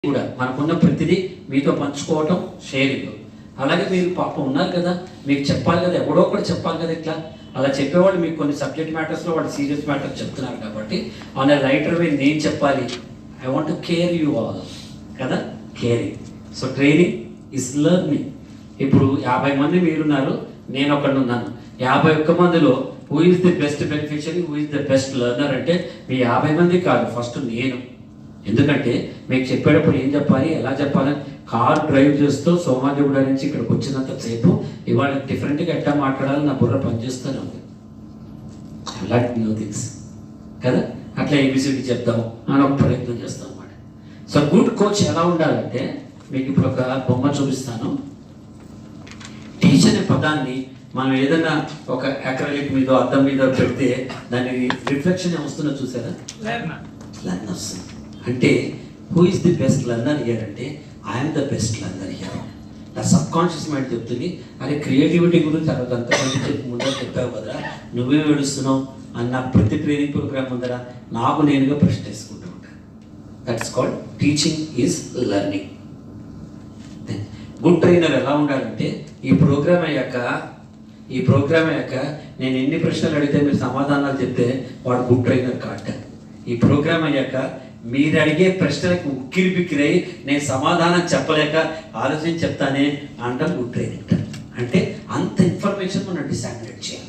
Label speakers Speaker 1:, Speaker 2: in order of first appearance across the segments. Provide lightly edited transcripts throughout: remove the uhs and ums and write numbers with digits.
Speaker 1: కూడా మనకున్న ప్రతిదీ మీతో పంచుకోవటం షేరింగ్. అలాగే మీరు పాపం ఉన్నారు కదా, మీకు చెప్పాలి కదా, ఎవడో ఒకటి చెప్పాలి కదా. ఇట్లా అలా చెప్పేవాళ్ళు మీకు కొన్ని సబ్జెక్ట్ మ్యాటర్స్లో వాళ్ళు సీరియస్ మ్యాటర్స్ చెప్తున్నారు కాబట్టి ఆన్ ఎ లైటర్ వే నేను చెప్పాలి. I want to care you all కదా, caring. So training is learning. ఇప్పుడు 50 మంది మీరున్నారు, నేను ఒకడు ఉన్నాను. 51 మందిలో who is the best beneficiary, who is the best learner అంటే మీ 50 మంది కాదు, ఫస్ట్ నేను. ఎందుకంటే మీకు చెప్పేటప్పుడు ఏం చెప్పాలి, ఎలా చెప్పాలని కార్ డ్రైవ్ చేస్తూ సోమాజిగూడ నుంచి ఇక్కడికి వచ్చినంత సేపు ఇవాళ డిఫరెంట్గా ఎట్లా మాట్లాడాలని నా బుర్ర పనిచేస్తూనే ఉంది. ఐ లైక్ న్యూ థింగ్స్ కదా, అట్లా ఏబిసిడి చెప్తాము అని ఒక ప్రయత్నం చేస్తాం అన్నమాట. సో గుడ్ కోచ్ ఎలా ఉండాలంటే మీకు ఇప్పుడు ఒక బొమ్మ చూపిస్తాను. టీచ్ అనే పదాన్ని మనం ఏదైనా ఒక అక్రిలిక్ మీద అద్దం మీద పెడితే దాని రిఫ్లెక్షన్ ఏమొస్తుందో చూసారా, లెర్న్ వస్తుంది. అంటే who is the best learner here అంటే I'm the best learner here. నా సబ్ కాన్షియస్ మైండ్ చెప్తుంది, అరే క్రియేటివిటీ గురించి అరవై అంతమంది చెప్పి ముందర చెప్పావు కదరా, నువ్వేం ఏడుస్తున్నావు అన్న ప్రతి ట్రైనింగ్ ప్రోగ్రామ్ ముందర నాకు నేనుగా ప్రశ్న వేసుకుంటూ ఉంటాను. That's called teaching is learning. Good trainer ఎలా ఉండాలంటే ఈ ప్రోగ్రామ్ అయ్యాక నేను ఎన్ని ప్రశ్నలు అడిగితే మీరు సమాధానాలు చెప్తే వాడు గుడ్ ట్రైనర్ కాట. ఈ ప్రోగ్రామ్ అయ్యాక మీరు అడిగే ప్రశ్నలకు ఉక్కిరి బిక్కిరై నేను సమాధానం చెప్పలేక ఆలోచించి చెప్తానే అంటాం గుడ్ ట్రైనింగ్. అంటే అంత ఇన్ఫర్మేషన్ మనం డిసామినేట్ చేయాలి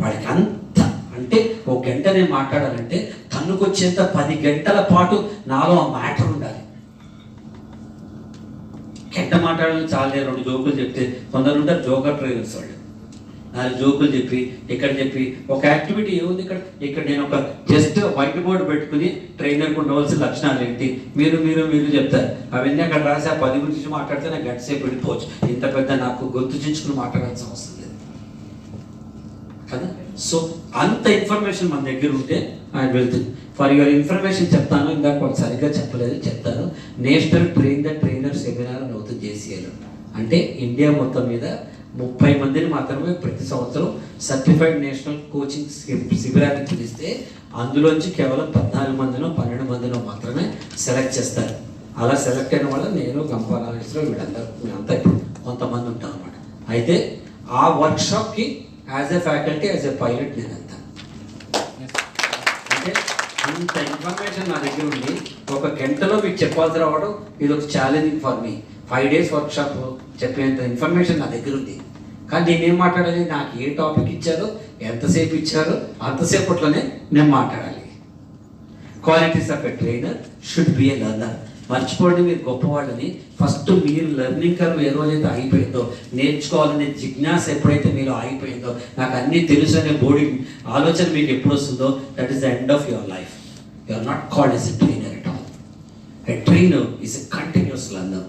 Speaker 1: వాడికి. అంత అంటే ఒక గంట నేను మాట్లాడాలంటే తన్నుకొచ్చేంత 10 గంటల పాటు నాలో ఆ మ్యాటర్ ఉండాలి. గంట మాట్లాడాలని చాలే 2 జోకులు చెప్తే కొందరు ఉంటారు జోకర్ ట్రైనర్స్ వాళ్ళు. 4 జోకులు చెప్పి ఇక్కడ చెప్పి ఒక యాక్టివిటీ ఏముంది ఇక్కడ నేను ఒక జస్ట్ వైట్ బోర్డు పెట్టుకుని ట్రైనర్కి ఉండవలసిన లక్షణాలు ఏంటి మీరు చెప్తారు. అవన్నీ అక్కడ రాసి ఆ 10 గురించి మాట్లాడితే నాకు గంట సేపు వెళ్ళిపోవచ్చు. ఇంత పెద్ద నాకు గొంతు చించుకుని మాట్లాడాల్సిన అవసరం లేదు కదా. సో అంత ఇన్ఫర్మేషన్ మన దగ్గర ఉంటే ఆయన వెళ్తుంది. ఫర్ యువర్ ఇన్ఫర్మేషన్ చెప్తాను, ఇందాక వాళ్ళు సరిగ్గా చెప్పలేదు, చెప్తాను. National train the trainer seminar అని అవుతుంది JCL. అంటే ఇండియా మొత్తం మీద 30 మందిని మాత్రమే ప్రతి సంవత్సరం సర్టిఫైడ్ నేషనల్ కోచింగ్ శిబిరాన్ని పిలిస్తే అందులోంచి కేవలం 14 మందినో 12 మందినో మాత్రమే సెలెక్ట్ చేస్తారు. అలా సెలెక్ట్ అయిన వాళ్ళు నేను గంపారామేశ్వరం వీళ్ళందరూ మేమంతా ఇప్పుడు కొంతమంది ఉంటాం అన్నమాట. అయితే ఆ వర్క్షాప్కి as a faculty as a pilot నేను వెళ్తాను. అంటే అంత ఇన్ఫర్మేషన్ నా దగ్గర ఉంది. ఒక గంటలో మీకు చెప్పాల్సి రావడం ఇది ఒక challenging for me. 5 days workshop చెప్పేంత ఇన్ఫర్మేషన్ నా దగ్గర ఉంది. కానీ నేనేం మాట్లాడాలి, నాకు ఏ టాపిక్ ఇచ్చారో ఎంతసేపు ఇచ్చారో అంతసేపట్లోనే నేను మాట్లాడాలి. Qualities of a trainer should be a learner. మర్చిపోండి మీరు గొప్పవాళ్ళని. ఫస్ట్ మీరు లెర్నింగ్ కర్వ్ ఏ రోజైతే ఆగిపోయిందో, నేర్చుకోవాలనే జిజ్ఞాస ఎప్పుడైతే మీరు ఆగిపోయిందో, నాకు అన్నీ తెలుసు అనే బోర్డింగ్ ఆలోచన మీకు ఎప్పుడు వస్తుందో, that is the end of your life. You are not called as a trainer at all. A trainer is a continuous learner.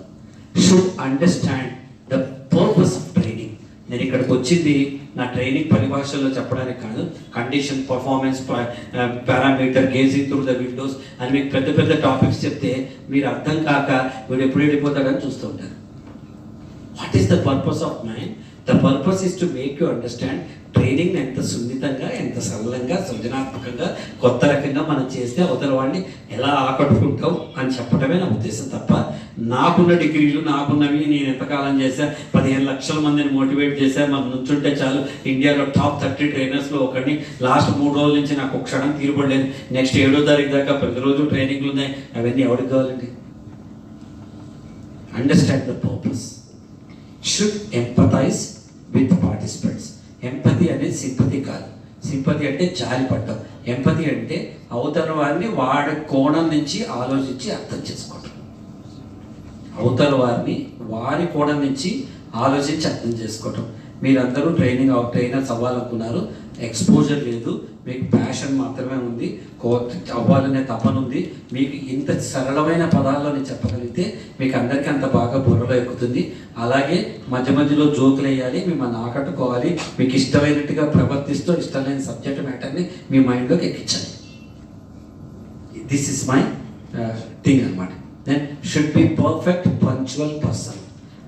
Speaker 1: Should understand the purpose of training. నేను ఇక్కడికి వచ్చింది నా ట్రైనింగ్ పరిభాషల్లో చెప్పడానికి కాదు. Condition, performance, parameter, gazing through the windows అని మీకు పెద్ద పెద్ద టాపిక్స్ చెప్తే మీరు అర్థం కాక వీడు ఎప్పుడు వెళ్ళిపోతాడని చూస్తూ ఉంటారు. What is the purpose of mind? The purpose is to make you understand training ఎంత సున్నితంగా, ఎంత సరళంగా, సృజనాత్మకంగా, కొత్త రకంగా మనం చేస్తే అవతల వాడిని ఎలా ఆకట్టుకుంటాం అని చెప్పడమే నా ఉద్దేశం తప్ప నాకున్న డిగ్రీలు, నాకున్నవి, నేను ఎంతకాలం చేశా, 15 లక్షల మందిని మోటివేట్ చేశా, మనం నుంచుంటే చాలు ఇండియాలో టాప్ 30 ట్రైనర్స్లో ఒకరిని, లాస్ట్ 3 రోజుల నుంచి నాకు ఒక క్షణం తీరుపడలేదు, నెక్స్ట్ 7వ తారీఖు దాకా ప్రతిరోజు ట్రైనింగ్లు ఉన్నాయి. అవన్నీ ఎవరికి కావాలండి? Understand the purpose. Should empathise with participants. Empathy అనేది సింపతి కాదు. సింపతి అంటే జాలి పడ్డం. ఎంపతి అంటే అవతల వారిని వాడి కోణం నుంచి ఆలోచించి అర్థం చేసుకోవటం. అవతల వారిని వారి కోణం నుంచి ఆలోచించి అర్థం చేసుకోవటం. మీరందరూ ట్రైనర్స్ అవ్వాలనుకున్నారు, ఎక్స్పోజర్ లేదు, మీకు ప్యాషన్ మాత్రమే ఉంది, అవ్వాలనే తపన ఉంది. మీకు ఇంత సరళమైన పదాల్లో నేను చెప్పగలిగితే మీకు అందరికీ అంత బాగా బుర్రలో ఎక్కుతుంది. అలాగే మధ్య మధ్యలో జోకులు వేయాలి, మిమ్మల్ని ఆకట్టుకోవాలి, మీకు ఇష్టమైనట్టుగా ప్రవర్తిస్తూ ఇష్టమైన సబ్జెక్ట్ మ్యాటర్ని మీ మైండ్లోకి ఎక్కించాలి. దిస్ ఇస్ మై థింగ్ అనమాట. Then should be perfect punctual person.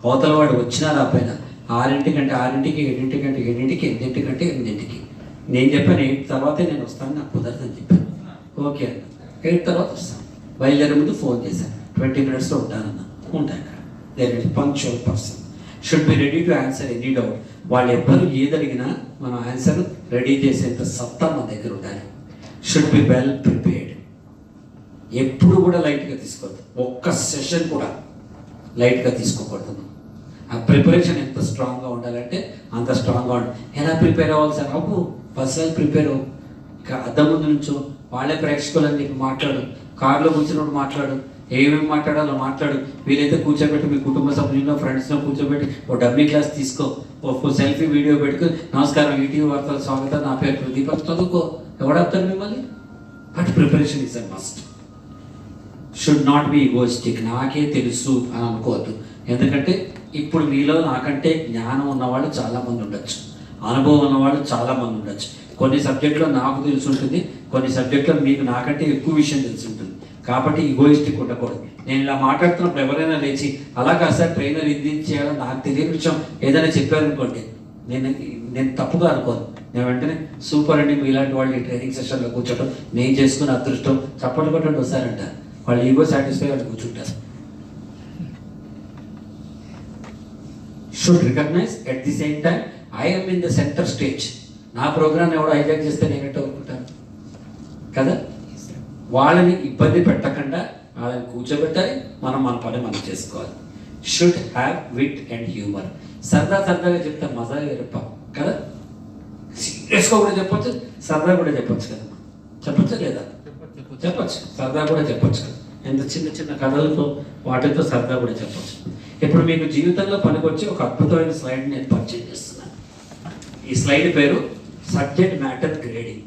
Speaker 1: అవతల వాడు వచ్చినా రాపోయినా 6 కంటే 6కి, 7 కంటే 7కి, 8 కంటే 8కి. నేను చెప్పాను 8 తర్వాతే నేను వస్తాను, నాకు కుదరదని చెప్పాను. ఓకే అన్న, 8 తర్వాత వస్తాను. బయలుదేరే ముందు ఫోన్ చేశాను, 20 minutesలో ఉంటానన్నా. ఉంటాను అక్కడ. There is punctual person, should be ready to answer any doubt. వాళ్ళు ఎవ్వరు ఏదడిగినా మనం ఆన్సర్ రెడీ చేసేంత సత్తా మన దగ్గర ఉండాలి. Should be well prepared. ఎప్పుడు కూడా లైట్గా తీసుకోవద్దు, ఒక్క సెషన్ కూడా లైట్గా తీసుకోకూడదు. ఆ ప్రిపరేషన్ ఎంత స్ట్రాంగ్గా ఉండాలంటే అంత స్ట్రాంగ్గా ఉండాలి. ఎలా ప్రిపేర్ అవ్వాలి సార్? అప్పుడు పర్సనల్ ప్రిపేర్ అవ్వు. అద్దం ముందు నుంచో వాళ్ళే ప్రేక్షకులని నీకు మాట్లాడు, కారులో కూర్చున్నప్పుడు మాట్లాడు, ఏమేమి మాట్లాడాలో మాట్లాడు. వీలైతే కూర్చోబెట్టి మీ కుటుంబ సభ్యులను ఫ్రెండ్స్లో కూర్చోబెట్టి ఓ డమ్మీ క్లాస్ తీసుకో, ఓ సెల్ఫీ వీడియో పెట్టుకుని నమస్కారం ఈటీవీ వార్తల స్వాగతం, నా పేరు ప్రదీప్ అని చదువుకో. ఎవడవుతారు మిమ్మల్ని? But preparation is a must. Should not be egoistic, నాకే తెలుసు అని అనుకోవద్దు. ఎందుకంటే ఇప్పుడు మీలో నాకంటే జ్ఞానం ఉన్నవాళ్ళు చాలామంది ఉండొచ్చు, అనుభవం ఉన్నవాళ్ళు చాలామంది ఉండొచ్చు. కొన్ని సబ్జెక్టులో నాకు తెలిసి ఉంటుంది, కొన్ని సబ్జెక్టులో మీకు నాకంటే ఎక్కువ విషయం తెలిసి ఉంటుంది. కాబట్టి ఈగోయిస్టిక్ ఉండకూడదు. నేను ఇలా మాట్లాడుతున్నప్పుడు ఎవరైనా లేచి అలా కాదు సార్ ట్రైనర్ ఇది చేయాలని నాకు తెలియని విషయం ఏదైనా చెప్పారనుకోండి, నేను తప్పుగా అనుకోను. నేను వెంటనే సూపర్ అండి, మీ ఇలాంటి వాళ్ళు ఈ ట్రైనింగ్ సెషన్లో కూర్చోటం నేను చేసుకున్న అదృష్టం, చప్పట్లు కొట్టండి వస్తారంట. వాళ్ళు ఈగో సాటిస్ఫై వాళ్ళు కూర్చుంటారు. Should recognise at the same time I'm in the centre stage. నా ప్రోగ్రామ్ ఎవడో హైజాక్ చేస్తే నేనెట్టో అనుకుంటాను కదా. వాళ్ళని ఇబ్బంది పెట్టకుండా వాళ్ళని కూర్చోబెట్టాలి, మనం మన పని మనం చేసుకోవాలి. Should have wit and humour. సరదాగా చెప్తాను, మజా వేరప్ప కదా. సీరియస్గా కూడా చెప్పొచ్చు, సరదా కూడా చెప్పొచ్చు కదా. చెప్పొచ్చా లేదా? చెప్పచ్చు, సరదా కూడా చెప్పొచ్చు కదా. ఎంత చిన్న కథలతో వాటితో సరదా కూడా చెప్పొచ్చు. ఇప్పుడు మీకు జీవితంలో పనికొచ్చి ఒక అద్భుతమైన స్లైడ్ నేను పరిచయం చేస్తున్నాను. ఈ స్లైడ్ పేరు సబ్జెక్ట్ మ్యాటర్ గ్రేడింగ్.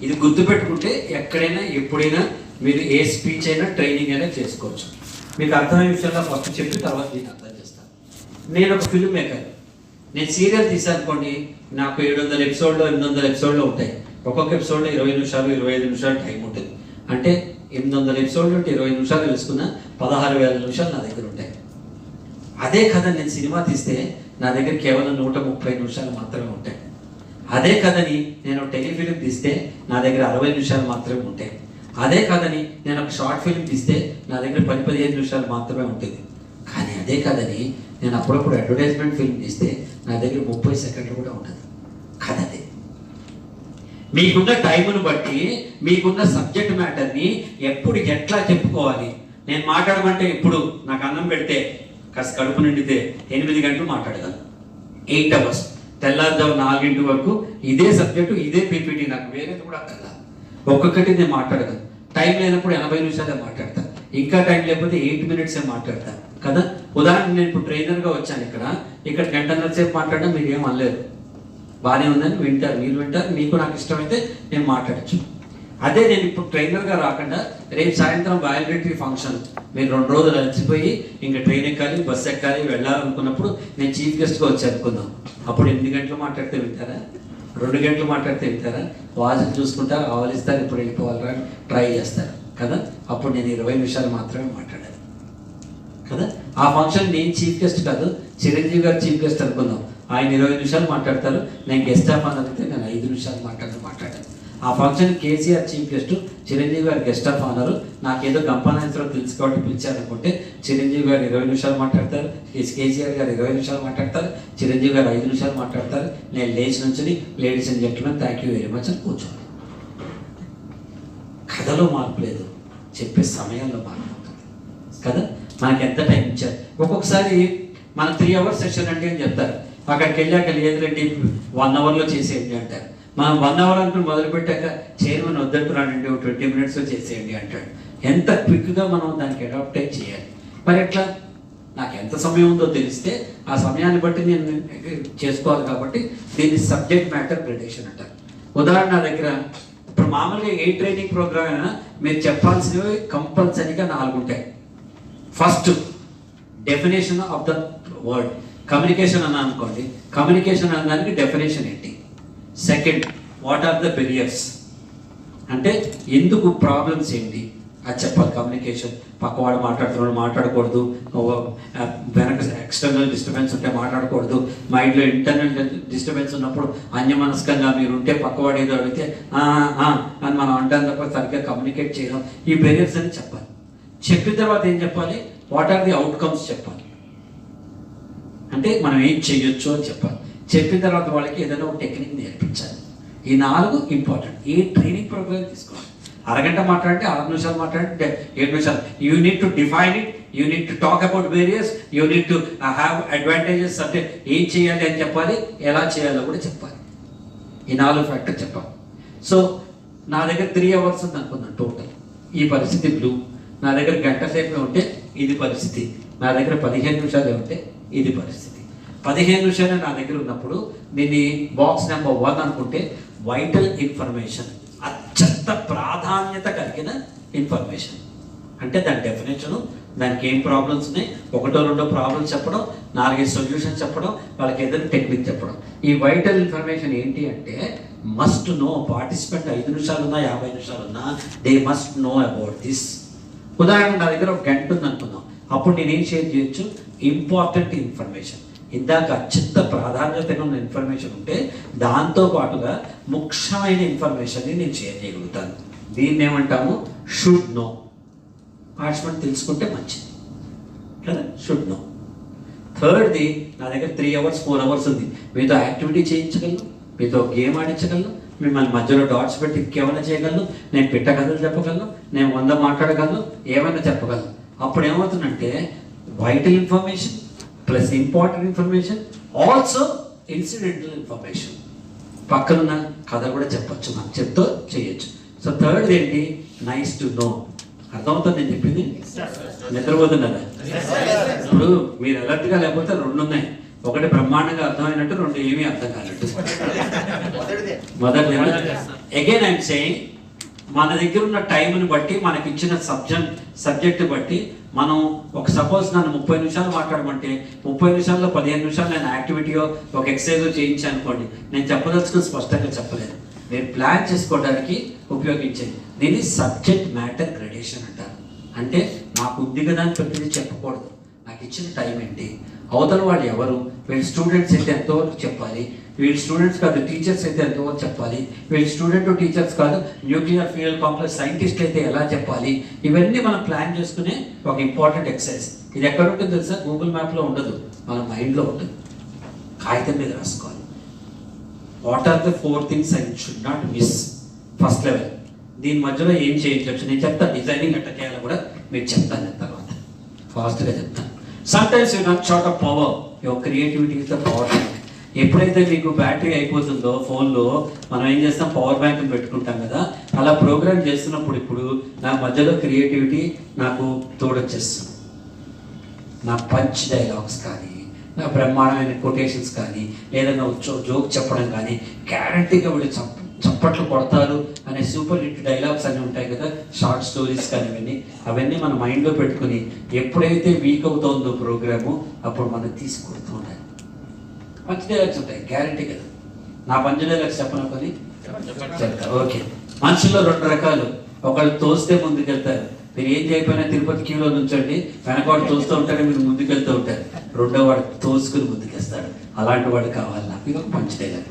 Speaker 1: ఇది గుర్తుపెట్టుకుంటే ఎక్కడైనా ఎప్పుడైనా మీరు ఏ స్పీచ్ అయినా ట్రైనింగ్ అయినా చేసుకోవచ్చు. మీకు అర్థమయ్యే విషయంలో ఫస్ట్ చెప్పి తర్వాత నేను అర్థం చేస్తాను. నేను ఒక ఫిల్మ్ మేకర్, నేను సీరియల్ తీసానుకోండి, నాకు 700 ఎపిసోడ్లో 800 ఎపిసోడ్లో ఉంటాయి. ఒక్కొక్క ఎపిసోడ్లో 20 నిమిషాలు 25 నిమిషాలు టైం ఉంటుంది. అంటే 800 ఎపిసోడ్లు ఉంటే 20 నిమిషాలు తెలుసుకున్న 16,000 నిమిషాలు నా దగ్గర ఉంటాయి. అదే కథ నేను సినిమా తీస్తే నా దగ్గర కేవలం 130 నిమిషాలు మాత్రమే ఉంటాయి. అదే కథని నేను టెలిఫిలిం తీస్తే నా దగ్గర 60 నిమిషాలు మాత్రమే ఉంటాయి. అదే కథని నేను ఒక షార్ట్ ఫిల్మ్ తీస్తే నా దగ్గర 10-15 నిమిషాలు మాత్రమే ఉంటుంది. కానీ అదే కథని నేను అప్పుడప్పుడు అడ్వర్టైజ్మెంట్ ఫిల్మ్ తీస్తే నా దగ్గర 30 సెకండ్లు కూడా ఉంటుంది. కథ అదే. మీకున్న టైంను బట్టి మీకున్న సబ్జెక్ట్ మ్యాటర్ని ఎప్పుడు ఎట్లా చెప్పుకోవాలి. నేను మాట్లాడమంటే ఇప్పుడు నాకు అన్నం పెడితే కాస్త కడుపు నిండితే 8 గంటలు మాట్లాడగలను, 8 hours. తెల్లారుజాము 4 గంటల వరకు ఇదే సబ్జెక్టు, ఇదే పీపీటీ, నాకు వేరేది కూడా అక్కర్లా. ఒక్కొక్కటి నేను మాట్లాడగలను. టైం లేనప్పుడు 80 నిమిషాలే మాట్లాడతా, ఇంకా టైం లేకపోతే 8 minutes మాట్లాడతా కదా. ఉదాహరణకు నేను ఇప్పుడు ట్రైనర్గా వచ్చాను, ఇక్కడ గంటన్నర సేపు మాట్లాడడం మీరు ఏం అనలేదు, బాగానే ఉందని వింటారు, మీరు వింటారు, మీకు నాకు ఇష్టమైతే నేను మాట్లాడచ్చు. అదే నేను ఇప్పుడు ట్రైనర్గా రాకుండా రేపు సాయంత్రం వ్యాలిడిటీ ఫంక్షన్, మీరు 2 రోజులు అలసిపోయి ఇంకా ట్రైన్ ఎక్కాలి, బస్సు ఎక్కాలి, వెళ్ళాలనుకున్నప్పుడు నేను చీఫ్ గెస్ట్గా వచ్చి అనుకుందాం. అప్పుడు 8 గంటలు మాట్లాడితే వింటారా? 2 గంటలు మాట్లాడితే వింటారా? వాజులు చూసుకుంటారు, ఆవలిస్తారు, ఇప్పుడు వెళ్ళిపోవాలని ట్రై చేస్తారు కదా. అప్పుడు నేను 20 నిమిషాలు మాత్రమే మాట్లాడాను కదా. ఆ ఫంక్షన్ నేను చీఫ్ గెస్ట్ కాదు, చిరంజీవి గారు చీఫ్ గెస్ట్ అనుకుందాం. ఆయన 20 నిమిషాలు మాట్లాడతారు, నేను గెస్ట్ ఆఫ్ ఆనర్ అయితే నేను 5 నిమిషాలు మాట్లాడాను. ఆ function KCR chief guest, Chiranjeevi గారు గెస్ట్ ఆఫ్ ఆనర్. నాకేదో గంపనాన్స్లో తెలుసు కాబట్టి పిలిచారనుకుంటే చిరంజీవి గారు 20 నిమిషాలు మాట్లాడతారు, కేసీఆర్ గారు 20 నిమిషాలు మాట్లాడతారు, చిరంజీవి గారు 5 నిమిషాలు మాట్లాడతారు. నేను లేచి నుంచి ladies and gentlemen thank you very much అని కూర్చోండి. కథలో మార్పు లేదు, చెప్పే సమయంలో మార్పు ఉంటుంది కదా. మనకి ఎంత టైం ఇచ్చారు. ఒక్కొక్కసారి మన 3 hours సెషన్ అంటే అని చెప్తారు, అక్కడికి వెళ్ళాక లేదురండి 1 hourలో చేసేయండి అంటారు. మనం 1 hour అనుకుని మొదలుపెట్టాక చైర్మన్ వద్దంటున్నాడండి 20 minutesలో చేసేయండి అంటాడు. ఎంత క్విక్గా మనం దానికి అడాప్ట్ చేయాలి. మరి ఎట్లా? నాకు ఎంత సమయం ఉందో తెలిస్తే ఆ సమయాన్ని బట్టి నేను చేసుకోవాలి. కాబట్టి దీన్ని సబ్జెక్ట్ మ్యాటర్ ప్రిడిక్షన్ అంటారు. ఉదాహరణ నా దగ్గర ఇప్పుడు మామూలుగా ఏ ట్రైనింగ్ ప్రోగ్రామ్ అయినా మీరు చెప్పాల్సినవి కంపల్సరీగా 4 ఉంటాయి. First, definition of the word. Communication అన్నా అనుకోండి, కమ్యూనికేషన్ అనడానికి డెఫినేషన్ ఏంటి. సెకండ్, వాట్ ఆర్ ద బెరియర్స్, అంటే ఎందుకు ప్రాబ్లమ్స్ ఏంటి. అది చెప్పాలి. కమ్యూనికేషన్, పక్కవాడు మాట్లాడుతున్నాడు మాట్లాడకూడదు, వెనక ఎక్స్టర్నల్ డిస్టర్బెన్స్ ఉంటే మాట్లాడకూడదు, మైండ్లో ఇంటర్నల్ డిస్టర్బెన్స్ ఉన్నప్పుడు అన్యమనస్కంగా మీరు ఉంటే పక్కవాడు ఏదో అడిగితే అని మనం అంటాం తప్ప సరిగ్గా కమ్యూనికేట్ చేయడం, ఈ బెరియర్స్ అని చెప్పాలి. చెప్పిన తర్వాత ఏం చెప్పాలి, వాట్ ఆర్ ది అవుట్కమ్స్ చెప్పాలి, అంటే మనం ఏం చేయొచ్చు అని చెప్పాలి. చెప్పిన తర్వాత వాళ్ళకి ఏదైనా ఒక టెక్నిక్ నేర్పించాలి. ఈ 4 ఇంపార్టెంట్. ఈ ట్రైనింగ్ ప్రోగ్రామ్ తీసుకోవాలి. అరగంట మాట్లాడితే 6 నిమిషాలు మాట్లాడితే 7 నిమిషాలు. You need to define it, you need to talk about various, you need to have advantages, అంటే ఏం చేయాలి అని చెప్పాలి, ఎలా చేయాలో కూడా చెప్పాలి. ఈ 4 ఫ్యాక్టర్ చెప్పాలి. సో నా దగ్గర 3 అవర్స్ ఉంది అనుకుందాం టోటల్. ఈ పరిస్థితి బ్లూ. నా దగ్గర గంట సేపు ఉంటే ఇది పరిస్థితి. నా దగ్గర 15 నిమిషాలు ఉంటే ఇది పరిస్థితి. 15 నిమిషాలు నా దగ్గర ఉన్నప్పుడు దీన్ని బాక్స్ నెంబర్ 1 అనుకుంటే వైటల్ ఇన్ఫర్మేషన్, అత్యంత ప్రాధాన్యత కలిగిన ఇన్ఫర్మేషన్. అంటే దాని డెఫినేషను, దానికి ఏం ప్రాబ్లమ్స్ ఉన్నాయి, 1-2 ప్రాబ్లమ్స్ చెప్పడం, 4-5 సొల్యూషన్ చెప్పడం, వాళ్ళకి ఏదైనా టెక్నిక్ చెప్పడం. ఈ వైటల్ ఇన్ఫర్మేషన్ ఏంటి అంటే మస్ట్ నో. పార్టిసిపెంట్ 5 నిమిషాలు ఉన్నా 50 నిమిషాలు ఉన్నా they must know about this. ఉదాహరణ నా దగ్గర ఒక గంట ఉంది అనుకుందాం, అప్పుడు నేనేం షేర్ చేయొచ్చు, ఇంపార్టెంట్ ఇన్ఫర్మేషన్. ఇందాక అత్యంత ప్రాధాన్యతగా ఉన్న ఇన్ఫర్మేషన్ ఉంటే దాంతో పాటుగా ముఖ్యమైన ఇన్ఫర్మేషన్ని నేను షేర్ చేయగలుగుతాను. దీన్ని ఏమంటాము, షుడ్ నో. పార్టిసిపెంట్ తెలుసుకుంటే మంచిది కదా, షుడ్ నో. థర్డ్ది, నా దగ్గర 3 అవర్స్ 4 అవర్స్ ఉంది, మీతో యాక్టివిటీ చేయించగలను, మీతో గేమ్ ఆడించగలను, మిమ్మల్ని మధ్యలో డాట్స్ పెట్టి ఇంకేమైనా చేయగలను, నేను పిట్ట కథలు చెప్పగలను, నేను 100 మాట్లాడగలను, ఏమైనా చెప్పగలను. అప్పుడు ఏమవుతుందంటే vital information plus important information, also incidental information. పక్కనున్న కథ కూడా చెప్పచ్చు, మనం చెప్తూ చేయొచ్చు. సో థర్డ్ ఏంటి, నైస్ టు నో. అర్థమవుతుంది నేను చెప్పింది? నిద్రపోతున్నారా? ఇప్పుడు మీరు అలర్ట్గా లేకపోతే 2 ఉన్నాయి. ఒకటి బ్రహ్మాండంగా అర్థమైనట్టు, 2 ఏమీ అర్థం కానట్టు. మొదటి అగైన్ ఐఎమ్ సేయింగ్, మన దగ్గర ఉన్న టైంని బట్టి, మనకి ఇచ్చిన సబ్జెక్ట్ బట్టి మనం సపోజ్ నన్ను 30 నిమిషాలు మాట్లాడమంటే 30 నిమిషాల్లో 15 నిమిషాలు నేను యాక్టివిటీయో ఒక ఎక్సర్సైజో చేయించాను అనుకోండి, నేను చెప్పదలుచుకుని స్పష్టంగా చెప్పలేదు. నేను ప్లాన్ చేసుకోవడానికి ఉపయోగించేది. దీన్ని సబ్జెక్ట్ మ్యాటర్ గ్రేడేషన్ అంటారు. అంటే నాకు ఉంది కదా అని ప్రతిదీ చెప్పకూడదు. నాకు ఇచ్చిన టైం ఏంటి, అవతల వాళ్ళు ఎవరు, వీళ్ళు స్టూడెంట్స్ అయితే ఎంతవరకు చెప్పాలి, వీళ్ళు స్టూడెంట్స్ కాదు టీచర్స్ అయితే ఎంతవరకు చెప్పాలి, వీళ్ళు స్టూడెంట్ టీచర్స్ కాదు న్యూక్లియర్ ఫ్యూయల్ కాంప్లెక్స్ సైంటిస్ట్ అయితే ఎలా చెప్పాలి, ఇవన్నీ మనం ప్లాన్ చేసుకునే ఒక ఇంపార్టెంట్ ఎక్సర్సైజ్. ఇది ఎక్కడ ఉంటుంది తెలుసా, గూగుల్ మ్యాప్లో ఉండదు, మన మైండ్లో ఉంటుంది. కాగితం మీద రాసుకోవాలి. What are the 4 things I should not miss, first level. దీని మధ్యలో ఏం చేయొచ్చు నేను చెప్తాను, డిజైనింగ్ ఎట్లా చేయాలో కూడా మీకు చెప్తాను నేను తర్వాత, ఫాస్ట్గా చెప్తాను. Sometimes you not short of power, your creativity is the power bank. ఎప్పుడైతే మీకు బ్యాటరీ అయిపోతుందో ఫోన్లో, మనం ఏం చేస్తాం, పవర్ బ్యాంక్ పెట్టుకుంటాం కదా, అలా ప్రోగ్రామ్ చేస్తున్నప్పుడు ఇప్పుడు నా మధ్యలో క్రియేటివిటీ నాకు తోడొచ్చేస్తుంది. నా పంచ్ డైలాగ్స్ కానీ, నా బ్రహ్మాండమైన కొటేషన్స్ కానీ, లేదా నా జోక్ చెప్పడం కానీ, గ్యారంటీగా వీళ్ళు చప్పట్లు కొడతారు అనే సూపర్ హిట్ డైలాగ్స్ అన్నీ ఉంటాయి కదా, షార్ట్ స్టోరీస్ కానీ, అవన్నీ మన మైండ్లో పెట్టుకుని ఎప్పుడైతే వీక్ అవుతుందో ప్రోగ్రాము అప్పుడు మనం తీసుకొడుతూ ఉండాలి. పంచ్ డైలాగ్స్ ఉంటాయి గ్యారంటీ కదా. నా పంచ్ డైలాగ్స్ చెప్పనుకొని చెప్తా. ఓకే, మనుషుల్లో 2 రకాలు. ఒకళ్ళు తోస్తే ముందుకెళ్తారు, మీరు ఏం చేయకపోయినా తిరుపతి క్యూలో నుంచండి, వెనకవాడు తోస్తూ ఉంటారు, మీరు ముందుకెళ్తూ ఉంటారు. 2వ వాడు తోసుకుని ముందుకేస్తాడు, అలాంటి వాడు కావాలి నాకు. ఇది ఒక పంచ్ డైలాగ్.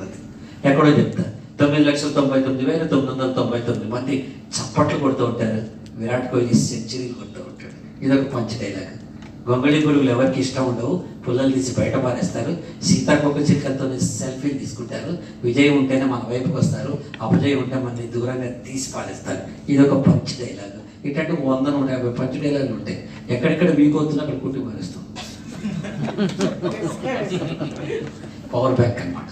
Speaker 1: ఎక్కడో చెప్తా, 9,99,999 మంది చప్పట్లు కొడుతూ ఉంటారు, విరాట్ కోహ్లీ సెంచరీ కొడుతూ ఉంటాడు. ఇదొక పంచ్ డైలాగ్. గొంగళి గొడుగులు ఎవరికి ఇష్టం ఉండవు, పుల్లలు తీసి బయట పారేస్తారు, సీతాకోక చిక్కలతో సెల్ఫీలు తీసుకుంటారు, విజయం ఉంటేనే మన వైపుకి వస్తారు, అపజయం ఉంటే మనని దూరంగా తీసి పారేస్తారు. ఇదొక పంచ్ డైలాగ్. ఇట్లాంటి 100-150 పంచ్ డైలాగులు ఉంటాయి. ఎక్కడెక్కడ వీక్ అవుతుందో అక్కడ కుట్టి మారేస్తాం. పవర్ బ్యాంక్ అన్నమాట.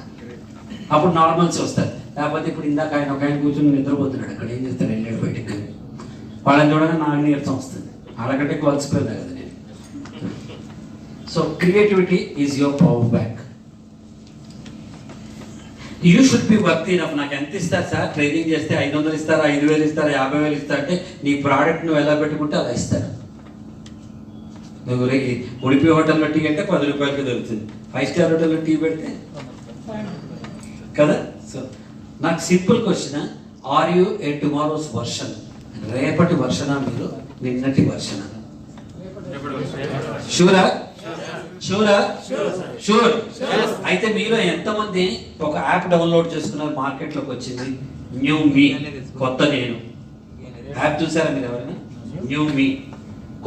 Speaker 1: అప్పుడు నార్మల్స్ వస్తారు. లేకపోతే ఇప్పుడు ఇందాక ఒక ఆయన కూర్చొని నిద్రపోతున్నాడు, అక్కడ ఏం చేస్తారు, వెళ్ళాడు బయటికి, వాళ్ళని చూడగా నాకు నీరసం వస్తుంది, అలాగంటే కోల్చిపోయింది కదా నేను. So creativity is your power bank. You should B worth enough. నాకు ఎంత ఇస్తారు సార్, ట్రైనింగ్ చేస్తే 500 ఇస్తారా, 5,000 ఇస్తారా, 50,000 ఇస్తారా అంటే నీ ప్రోడక్ట్ నువ్వు ఎలా పెట్టుకుంటే అలా ఇస్తారు. నువ్వు ఉడిపి హోటల్లో టీ అంటే 10 రూపాయలకి దొరుకుతుంది, 5 స్టార్ హోటల్లో టీ పెడితే కదా. సో నాకు simple question, are you a tomorrow's version రేపటి వర్షన మీరు నిన్నటి వర్షన? షూరా? షూరా? షూర్. అయితే మీలో ఎంతమంది ఒక యాప్ డౌన్లోడ్ చేసుకున్నారు, మార్కెట్లోకి వచ్చింది న్యూ మీ, కొత్త నేను యాప్? చూసారా మీరు ఎవరైనా? న్యూ మీ,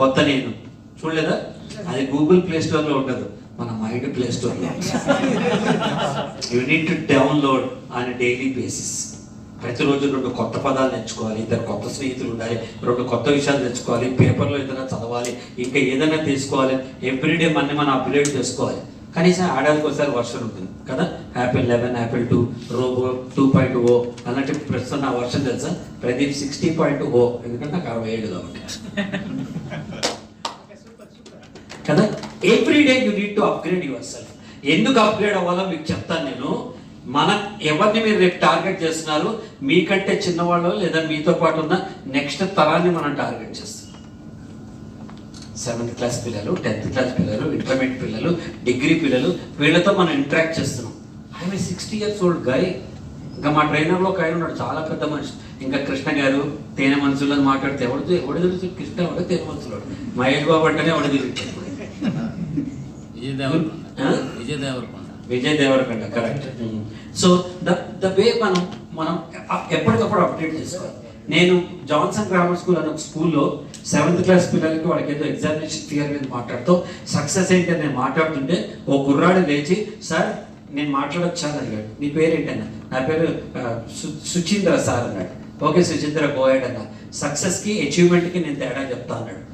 Speaker 1: కొత్త నేను చూడలేదా? అది గూగుల్ ప్లే స్టోర్లో ఉండదు, మన మైండ్ ప్లే స్టోర్లో. You need to download on daily basis. ప్రతిరోజు 2 కొత్త పదాలు నేర్చుకోవాలి, 2 కొత్త స్నేహితులు ఉండాలి, 2 కొత్త విషయాలు తెచ్చుకోవాలి, పేపర్లో ఏదైనా చదవాలి, ఇంకా ఏదైనా తీసుకోవాలి. ఎవ్రీడే మనం అప్గ్రేడ్ చేసుకోవాలి. కనీసం ఏడాదికి ఒకసారి వర్షన్ ఉంటుంది కదా. యాపిల్ 11, యాపిల్ 2, రోబో 2.0 అన్నట్టు ప్రస్తుతం నా వర్షన్ తెలుసా? ప్రదీప్ 60.0, ఎందుకంటే నాకు 67 కాబట్టి కదా. Everyday you need to upgrade your self. ఎందుకు అప్గ్రేడ్ అవ్వాలో మీకు చెప్తాను నేను. ఎవరిని మీరు రేపు టార్గెట్ చేస్తున్నారు? మీకంటే చిన్నవాళ్ళు లేదా మీతో పాటు ఉన్న నెక్స్ట్ తరాన్ని మనం టార్గెట్ చేస్తున్నాం. 7th క్లాస్ పిల్లలు, 10th క్లాస్ పిల్లలు, ఇంటర్మీడియట్ పిల్లలు, డిగ్రీ పిల్లలు, వీళ్ళతో మనం ఇంటరాక్ట్ చేస్తున్నాం. I'm 60 years old guy. ఇంకా మా ట్రైనర్లో ఒక ఆయన ఉన్నాడు, చాలా పెద్ద మనిషి. ఇంకా కృష్ణ గారు తేనె మనుషులను మాట్లాడితే ఎవడు తెలుసు? కృష్ణ ఎవడో తేనె మనుషులు. మహేష్ బాబు అంటేనే ఎవడు తెలుసు? Vijay Deverakonda, correct. So the way మనం ఎప్పటికప్పుడు అప్డేట్ చేసుకోవాలి. నేను జాన్సన్ గ్రామర్ స్కూల్ అనే ఒక స్కూల్లో 7th క్లాస్ పిల్లలకి వాళ్ళకి ఏదో ఎగ్జామినేషన్ ఫియర్ మీద మాట్లాడుతూ సక్సెస్ ఏంటి అని నేను మాట్లాడుతుంటే ఓ కుర్రాడు లేచి, సార్ నేను మాట్లాడొచ్చా అని అడిగాడు. నీ పేరేంటన్నా? నా పేరు సుచీంద్ర సార్ అన్నాడు. ఓకే సుచీంద్ర, గోయడ్ అన్న. సక్సెస్కి అచీవ్మెంట్కి నేను తేడా చెప్తా అన్నాడు.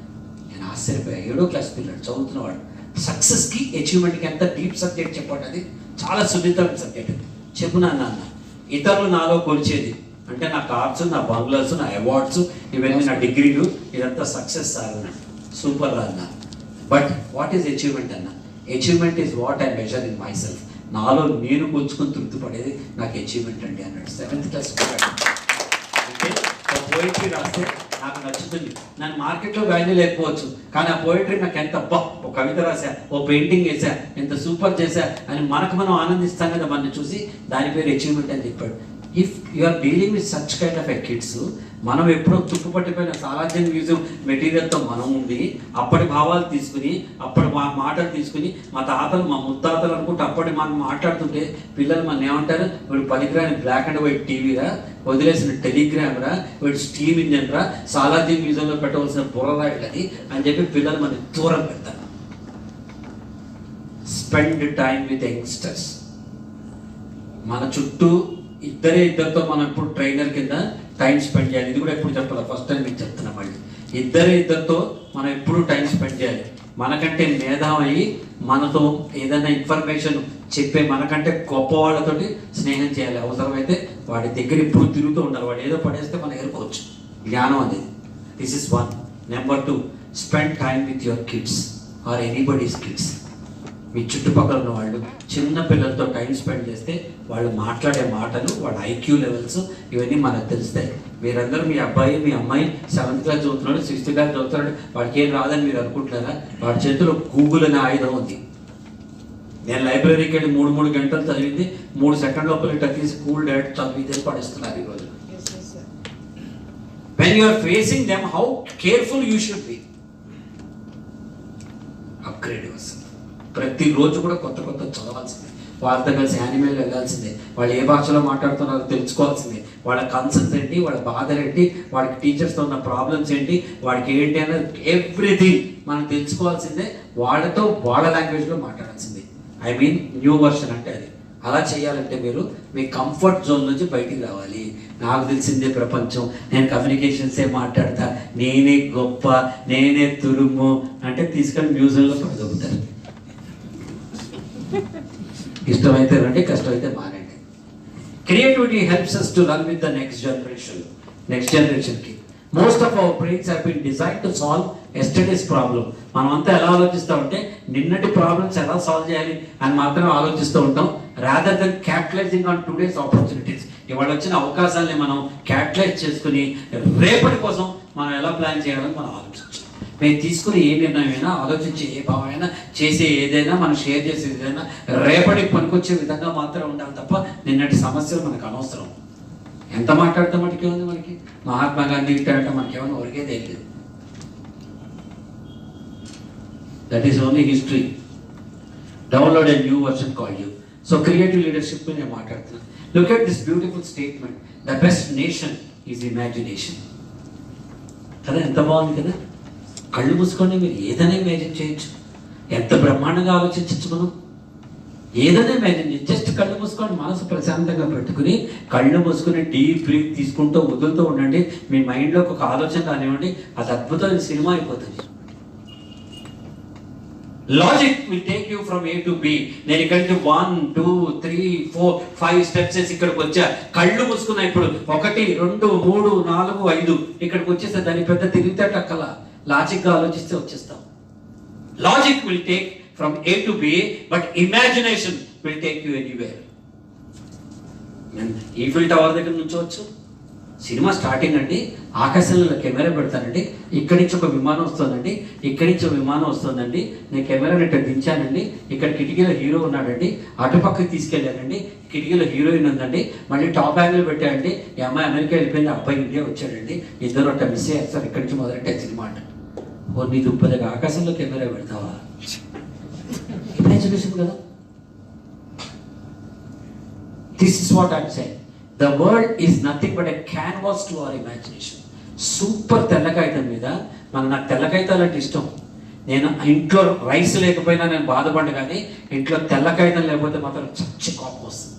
Speaker 1: నేను ఆశ్చర్యపోయా. 7వ క్లాస్ పిల్లడు, చదువుతున్నవాడు. సక్సెస్కి అచీవ్మెంట్కి ఎంత డీప్ సబ్జెక్ట్ చెప్పండి. అది చాలా సున్నితమైన సబ్జెక్ట్. చెప్పు నాన్న. ఇతరులు నాలో కొలిచేది అంటే నా కార్స్, నా బంగ్లాస్, నా అవార్డ్స్, ఇవన్నీ నా డిగ్రీలు, ఇదంతా సక్సెస్ సార్ అన్నాడు. సూపర్ రా అన్న. బట్ వాట్ ఈజ్ అచీవ్మెంట్ అన్న? Achievement is what I measure in my self. నాలో నేను కొలుచుకొని తృప్తి పడేది నాకు అచీవ్మెంట్ అండి అన్నాడు. 7th class. అంటే ఒక పోయిటరీ రాస్తే నాకు నచ్చుతుంది. నన్ను మార్కెట్లో వాల్యూ లేకపోవచ్చు, కానీ ఆ పోయిటరీ నాకు ఎంత ఒక కవిత రాసా, ఓ పెయింటింగ్ వేసా, ఎంత సూపర్ చేశా అని మనం ఆనందిస్తాం కదా మనని చూసి. దాని పేరు అచీవ్మెంట్ అని చెప్పాడు. If you are dealing with such kind of kids, మనం ఎప్పుడో తుప్పుపట్టిపోయిన సాలార్జంగ్ మ్యూజియం మెటీరియల్తో మనం ఉండి అప్పటి భావాలు తీసుకుని, అప్పటి మాటలు తీసుకుని, మా తాతలు మా ముత్తాతలు అనుకుంటే అప్పటి మనం మాట్లాడుతుంటే పిల్లలు మన ఏమంటారు? వీడు పనికిరాని బ్లాక్ అండ్ వైట్ టీవీరా, వదిలేసిన టెలిగ్రామ్ రా, వీడు స్టీమ్ ఇంజన్ రా, సాలార్జంగ్ మ్యూజియంలో పెట్టవలసిన బుర్రరాయిలని అని చెప్పి పిల్లలు మన దూరం పెడతారు. Spend time with youngsters. మన చుట్టూ ఇద్దరితో మనం ఎప్పుడు ట్రైనర్ కింద టైం స్పెండ్ చేయాలి. ఇది కూడా ఎప్పుడు చెప్పాలి, ఫస్ట్ టైం మీకు చెప్తున్నా. మళ్ళీ ఇద్దరితో మనం ఎప్పుడు టైం స్పెండ్ చేయాలి. మనకంటే మేధావి, మనతో ఏదైనా ఇన్ఫర్మేషన్ చెప్పే మనకంటే గొప్ప వాళ్ళతోటి స్నేహం చేయాలి. అవసరమైతే వాడి దగ్గర ఇప్పుడు తిరుగుతూ ఉండాలి. వాడు ఏదో పడేస్తే మనం ఎదుర్కోవచ్చు. జ్ఞానం అనేది. This is 1. Number 2, spend time with your kids or anybody's kids. మీ చుట్టుపక్కల ఉన్న వాళ్ళు చిన్న పిల్లలతో టైం స్పెండ్ చేస్తే వాళ్ళు మాట్లాడే మాటలు, వాళ్ళ ఐక్యూ లెవెల్స్, ఇవన్నీ మనకు తెలుస్తాయి. మీరందరూ మీ అబ్బాయి, మీ అమ్మాయి 7th క్లాస్ చదువుతున్నాడు, 6th క్లాస్ చదువుతున్నాడు, వాడికి ఏం రాదని మీరు అనుకుంటున్నారా? వాడి చేతిలో గూగుల్ అనే ఆయుధం ఉంది. నేను లైబ్రరీకి వెళ్ళి 3 గంటలు చదివింది 3 సెకండ్ లోపల తీసి కూల్ డాడ్ చదివితే పడిస్తున్నారు ఈరోజు. When you are facing them, how careful you should be. Upgrade yourself. ప్రతిరోజు కూడా కొత్త చదవాల్సిందే. వాళ్ళతో కలిసి యానిమేల్ వెళ్ళాల్సిందే. వాళ్ళు ఏ భాషలో మాట్లాడుతున్నారో తెలుసుకోవాల్సిందే. వాళ్ళ కన్సర్న్స్ ఏంటి, వాళ్ళ బాధలు ఏంటి, వాళ్ళకి టీచర్స్తో ఉన్న ప్రాబ్లమ్స్ ఏంటి, వాడికి ఏంటి అనేది ఎవ్రీథింగ్ మనం తెలుసుకోవాల్సిందే. వాళ్ళతో వాళ్ళ లాంగ్వేజ్లో మాట్లాడాల్సిందే. ఐ మీన్ న్యూ వర్షన్ అంటే అది. అలా చేయాలంటే మీరు మీ కంఫర్ట్ జోన్ నుంచి బయటికి రావాలి. నాకు తెలిసిందే ప్రపంచం, నేను కమ్యూనికేషన్సే మాట్లాడతా, నేనే గొప్ప, నేనే తురుము అంటే తీసుకొని మ్యూజియంలో పడదొబ్బుతారు. ఇష్టమైతే రండి, కష్టమైతే మారండి. Creativity helps us to run with the next generation కి. Most of our brains have been designed to solve yesterday's problem. మనం అంతా ఎలా ఆలోచిస్తామంటే నిన్నటి ప్రాబ్లమ్స్ ఎలా సాల్వ్ చేయాలి అని మాత్రం ఆలోచిస్తూ ఉంటాం, rather than capitalising on today's opportunities. ఇవాళ వచ్చిన అవకాశాలని మనం క్యాపిటలైజ్ చేసుకుని రేపటి కోసం మనం ఎలా ప్లాన్ చేయాలని మనం ఆలోచించాం. మేము తీసుకుని ఏ నిర్ణయమైనా, ఆలోచించే ఏ భావమైనా, చేసే ఏదైనా, మనం షేర్ చేసే ఏదైనా రేపటికి పనికొచ్చే విధంగా మాత్రం ఉండాలి తప్ప నిన్నటి సమస్యలు మనకు అనవసరం. ఎంత మాట్లాడితే మటుకే ఉంది మనకి. మహాత్మా గాంధీ ఇట్టారంటే మనకేమన్నా ఒరిగే తెలియదు. That is only history. Download a new version call you. So creative leadership నేను మాట్లాడుతున్నాను. Look at this beautiful statement, the best nation is imagination. కదా, ఎంత బాగుంది కదా. కళ్ళు మూసుకొని మీరు ఏదైనా ఇమాజిన్ చేయొచ్చు. ఎంత బ్రహ్మాండంగా ఆలోచించచ్చు మనం. ఏదైనా ఇమాజిన్ చేయొచ్చు. జస్ట్ కళ్ళు మూసుకొని మనసు ప్రశాంతంగా పెట్టుకుని కళ్ళు మూసుకుని డీప్ బ్రీత్ తీసుకుంటూ వదులుతూ ఉండండి. మీ మైండ్లోకి ఒక ఆలోచన కానివ్వండి, అది అద్భుతమైన సినిమా అయిపోతుంది. Logic will take you from A to B. నేను ఇక్కడికి 1 2 3 4 5 స్టెప్స్ వేసి ఇక్కడికి వచ్చా. కళ్ళు మూసుకున్నా ఇప్పుడు 1 2 3 4 5 ఇక్కడికి వచ్చేస్తే దాని పెద్ద తిరిగితేటక్కల లాజిక్గా ఆలోచిస్తే వచ్చేస్తాం. Logic will take from A to B, but imagination will take you anywhere. Eiffel tower దగ్గర నుంచోవచ్చు. సినిమా స్టార్టింగ్ అండి, ఆకాశంలో కెమెరా పెడతానండి, ఇక్కడి నుంచి ఒక విమానం వస్తుందండి, ఇక్కడి నుంచి ఒక విమానం వస్తుందండి, నేను కెమెరాని ఇక్కడ దించానండి, ఇక్కడ కిటికీలో హీరో ఉన్నాడండి, అటుపక్కకి తీసుకెళ్ళానండి, కిటికీలో హీరోయిన్ ఉందండి, మళ్ళీ టాప్ యాంగిల్ పెట్టానండి, ఈ అమ్మాయి అమెరికా వెళ్ళిపోయింది, అబ్బాయి ఇండియా వచ్చాడండి, ఇద్దరు అట్లా మిస్ అయ్యారు సార్, ఇక్కడి నుంచి మొదలెట్టే సినిమా అంట. ఓ నీ దుప్పదగా ఆకాశంలో కెమెరా పెడతావా? ఇమాజినేషన్ కదా. This is what I'm saying. The world is nothing but a canvas to our imagination. Super తెల్ల కాగితం మీద నాకు తెల్ల కాగితాలు అంటే ఇష్టం. నేను ఇంట్లో రైస్ లేకపోయినా నేను బాధపడ్డా, కానీ ఇంట్లో తెల్ల కాగితం లేకపోతే మాత్రం చచ్చి కోపం వస్తుంది.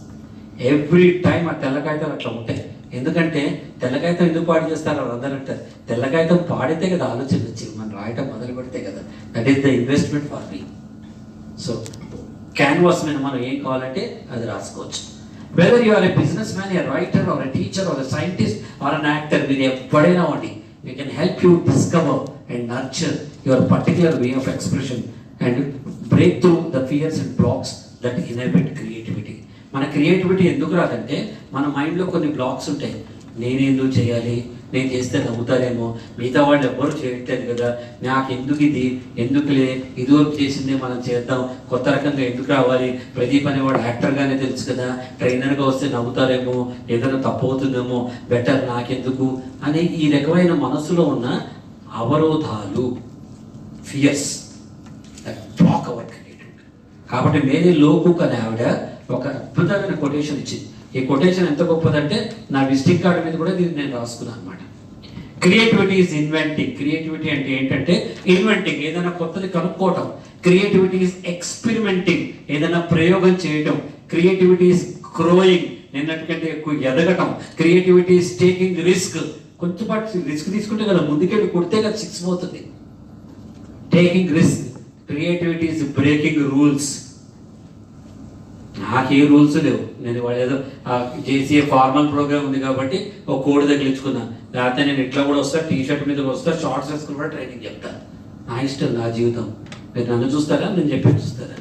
Speaker 1: ఎవ్రీ టైం ఆ తెల్ల కాగితాలు అట్లా ఉంటాయి. ఎందుకంటే తెల్ల కాగితం ఎందుకు పాడు చేస్తారు వాళ్ళు అందరూ అంటారు. తెల్ల కాగితం పాడితే కదా ఆలోచన వచ్చి మనం రాయటం మొదలు పెడితే కదా. That is the investment for me. So canvas మీద మనం ఏం కావాలంటే అది రాసుకోవచ్చు. Whether you are a businessman, a writer, or a teacher, or a scientist, or an actor, with a padena only, we can help you discover and nurture your particular way of expression and break through the fears and blocks that inhibit creativity. మన creativity ఎందుకు రాదంటే మన మైండ్లో కొన్ని blocks ఉంటాయి. నేనేందుకు చేయాలి, నేను చేస్తే నవ్వుతారేమో, మిగతా వాళ్ళు ఎవ్వరు చేయట్లేదు కదా, నాకు ఎందుకు ఇది, ఎందుకులే ఇదివరకు చేసిందే మనం చేద్దాం, కొత్త రకంగా ఎందుకు రావాలి, ప్రదీప్ అనేవాడు యాక్టర్గానే తెలుసు కదా, ట్రైనర్గా వస్తే నవ్వుతారేమో, ఏదైనా తప్పు అవుతుందేమో, బెటర్ నాకెందుకు అనే ఈ రకమైన మనసులో ఉన్న అవరోధాలు, ఫియర్స్ బ్లాక్ అవర్ క్రియేటివిటీ. కాబట్టి మేరీ లోకుక్ అనే ఆవిడ ఒక అద్భుతమైన కొటేషన్ ఇచ్చింది. ఈ కొటేషన్ ఎంత గొప్పదంటే నా విజిటింగ్ కార్డు మీద కూడా దీన్ని నేను రాసుకున్నాను అనమాట. Creativity is inventing. క్రియేటివిటీ అంటే ఏంటంటే ఇన్వెంటింగ్, ఏదైనా కొత్తది కనుక్కోవటం. క్రియేటివిటీ ఈజ్ ఎక్స్పెరిమెంటింగ్, ఏదైనా ప్రయోగం చేయటం. క్రియేటివిటీ ఈజ్ గ్రోయింగ్, నిన్నటికంటే ఎక్కువ ఎదగటం. క్రియేటివిటీ ఈజ్ టేకింగ్ రిస్క్, కొంచెం పాటు రిస్క్ తీసుకుంటే కదా ముందుకెళ్ళి కొడితే కదా 6 పోతుంది. Taking risk. Creativity is breaking rules. నాకు ఏ రూల్స్ లేవు, నేను వాళ్ళు ఏదో చేసే ఫార్మల్ ప్రోగ్రామ్ ఉంది కాబట్టి ఒక కోడ్ తగిలించుకున్నా, లేకపోతే నేను ఇట్లా కూడా వస్తా, టీషర్ట్ మీద వస్తా, షార్ట్స్ వేసుకుని కూడా ట్రైనింగ్ చెప్తాను. నా ఇష్టం, నా జీవితం. మీరు నన్ను చూస్తారా, నేను చెప్పి చూస్తారా?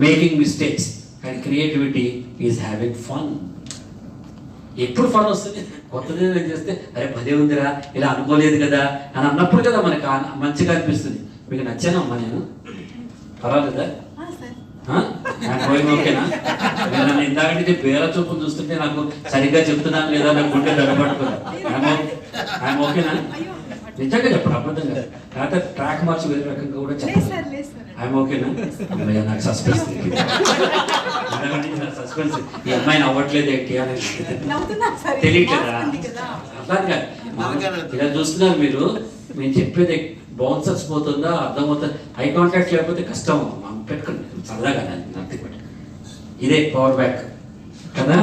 Speaker 1: Making mistakes and creativity is having fun. ఎప్పుడు ఫన్ వస్తుంది? కొత్తది చేస్తే అరే పదే ఉందిరా, ఇలా అనుకోలేదు కదా అని అన్నప్పుడు కదా మనకి మంచిగా అనిపిస్తుంది. మీకు నచ్చానమ్మా నేను? పర్వాలేదా? ఓకేనా? నన్ను ఇందాకంటే వేరే చూపులు చూస్తుంటే నాకు సరిగ్గా చెప్తున్నాను లేదా నాకు గుండె దడబడుతున్నా. ఆయన ఓకేనా? నిజంగా చెప్పండి, అబద్ధంగా. లేకపోతే ట్రాక్ మార్చి వేరే రకంగా కూడా చెప్పండి. ఆయన ఓకేనా? అమ్మాయి నాకు సస్పెన్స్ సస్పెన్స్ ఈ అమ్మాయిని అవ్వట్లేదు ఏంటి అని తెలియట్లేదా? అర్థంగా ఇలా చూస్తున్నారు మీరు. నేను చెప్పేది బౌన్సర్స్ పోతుందా అర్థమవుతుంది. ఐ కాంటాక్ట్ లేకపోతే కష్టం. పెట్టుకోండి సరదాగా, నాకు ఇదే పవర్ బ్యాక్ కదా.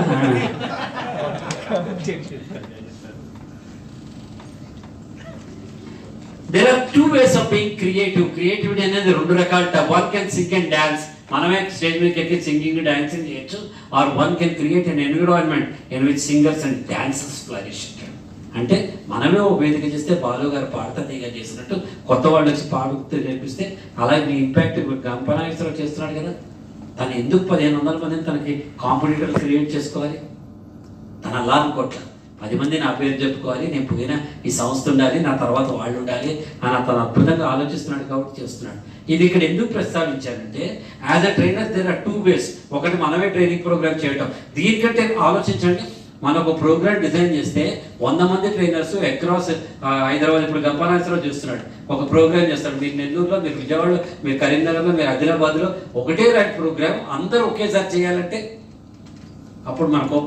Speaker 1: There are 2 ways of being creative. Creativity అనేది 2 రకాలు. One can sing and dance. మనమే స్టేజ్ మీదకి ఎక్కి సింగింగ్ డాన్సింగ్ చేయొచ్చు. Or one can create an environment in which singers and dancers flourish. అంటే మనమే ఒక వేదిక చేస్తే బాలు గారు పాడతా తీగ చేసినట్టు కొత్త వాళ్ళు వచ్చి పాడుతూ నేర్పిస్తే అలాగే మీ ఇంపాక్ట్ గంపనాయకులు చేస్తున్నాడు కదా. తను ఎందుకు 1500 మందిని తనకి కాంపిటీటర్లు క్రియేట్ చేసుకోవాలి? తను అలా అనుకోవట్లేదు. 10 మంది నా పేరు చెప్పుకోవాలి, నేను పోయిన ఈ సంస్థ ఉండాలి, నా తర్వాత వాళ్ళు ఉండాలి అని అతను అద్భుతంగా ఆలోచిస్తున్నాడు కాబట్టి చేస్తున్నాడు. ఇది ఇక్కడ ఎందుకు ప్రస్తావించానంటే as a trainer there are 2 ways. ఒకటి మనమే ట్రైనింగ్ ప్రోగ్రామ్ చేయడం. దీనికంటే ఆలోచించండి, మనం ఒక ప్రోగ్రామ్ డిజైన్ చేస్తే 100 మంది ట్రైనర్స్ అక్రాస్ హైదరాబాద్, ఇప్పుడు గంపనాథరావు చేస్తున్నాడు, ఒక ప్రోగ్రామ్ చేస్తాడు. మీరు నెల్లూరులో, మీరు విజయవాడలో, మీరు కరీంనగర్లో, మీరు ఆదిలాబాద్లో ఒకటే రైట్ ప్రోగ్రామ్ అందరూ ఒకేసారి చేయాలంటే అప్పుడు మనకు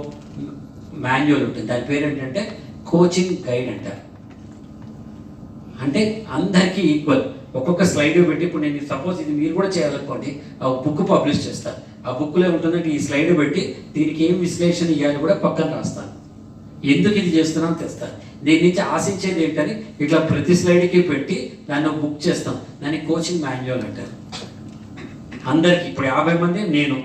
Speaker 1: మాన్యువల్ ఉంటుంది. దాని పేరు ఏంటంటే కోచింగ్ గైడ్ అంటారు. అంటే అందరికీ ఈక్వల్ ఒక్కొక్క స్లైడ్ పెట్టి, ఇప్పుడు నేను సపోజ్ ఇది మీరు కూడా చేయాలనుకోండి, ఆ బుక్ పబ్లిష్ చేస్తాను. ఆ బుక్లో ఉంటుందంటే ఈ స్లైడ్ పెట్టి దీనికి ఏం విశ్లేషణ ఇవ్వాలి కూడా పక్కన రాస్తాను, ఎందుకు ఇది చేస్తున్నాను తెస్తాను. దీని నుంచి ఆశించేది ఏంటని ఇట్లా ప్రతి స్లైడ్కి పెట్టి దాన్ని బుక్ చేస్తాం. దాన్ని కోచింగ్ మాన్యువల్ అంటారు. అందరికి ఇప్పుడు 50 మంది, నేను